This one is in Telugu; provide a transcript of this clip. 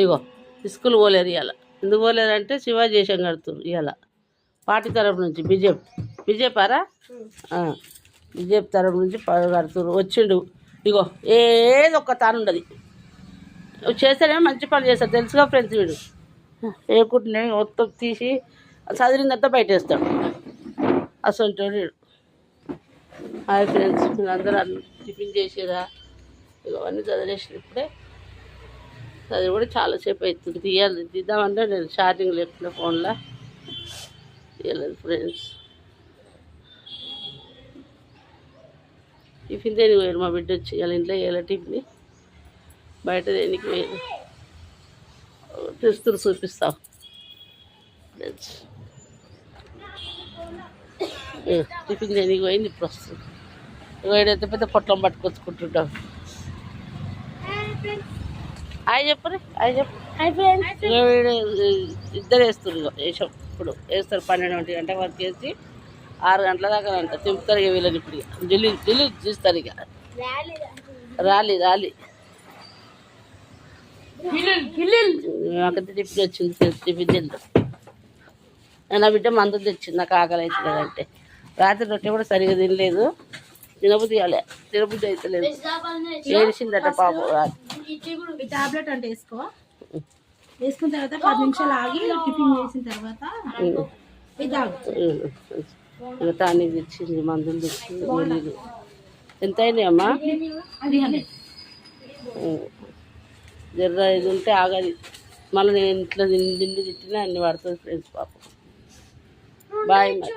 ఇగో స్కూల్ పోలేరు ఇవాళ. ఎందుకు పోలేరంటే శివాజేశం కడుతున్నారు ఇవాళ పార్టీ తరపు నుంచి. బీజేపారా బీజేపీ తరపు నుంచి కడుతున్నారు. వచ్చిండు ఇగో ఏదో ఒక్క తాను ఉండదు చేస్తేనే మంచి పని చేస్తాడు తెలుసుగా ఫ్రెండ్స్. వీడు ఏ కుట్టినే మొత్తం తీసి చదివిందంతా బయటేస్తాడు అసలు వీడు. హాయ్ ఫ్రెండ్స్, మీరు అందరూ టిఫిన్ చేసేదా? ఇక అవన్నీ చదివేసిన ఇప్పుడే. అది కూడా చాలాసేపు అవుతుంది. తీద్దామంటే నేను ఛార్జింగ్ లేకుండా ఫోన్లో తీయలేదు ఫ్రెండ్స్. టిఫిన్ దేనికి పోయారు మా బిడ్డ వచ్చి. వాళ్ళ ఇంట్లో వేయాలి టిఫిన్, బయట దేనికి పోయారు తెస్తులు చూపిస్తావు ఫ్రెండ్స్. టిఫిన్ దేనికి పోయింది ఇప్పుడు వస్తుంది. ఏడైతే పెద్ద పొట్లం పట్టుకొచ్చుకుంటుంటాం. హాయ్ చెప్పరు, హాయ్ చెప్పు. ఇద్దరు వేస్తారు వేసాం. ఇప్పుడు వేస్తారు 12 గంటల వరకు వేసి 6 గంటల దాకా అంట తింపుతారు. ఇక వీళ్ళని ఇప్పుడు ఢిల్లీ చూస్తారు. ఇక రాలి మాకైతే టిఫిన్ వచ్చింది. టిఫిన్ తింటాం. నా బిడ్డ మందు తెచ్చింది. నాకు ఆకలి అవుతుంది కదంటే. రాత్రి రొట్టె కూడా సరిగా తినలేదు. తినబుద్ధి అవుతలేదు. ఏడిసిందట పాపం. టాబ్లెట్ అంటే వేసుకున్న తర్వాత 10 నిమిషాలు ఆగి టిఫిన్ చేసిన తర్వాత టానిక్ తెచ్చింది, మందులు తెచ్చింది. ఎంత అయినాయి అమ్మా? జర్ర ఇది ఉంటే ఆగది. మళ్ళీ నేను ఇంట్లో తిండి తిట్టినా అన్ని పడుతుంది ఫ్రెండ్స్ పాపం. బాయ్ మరి.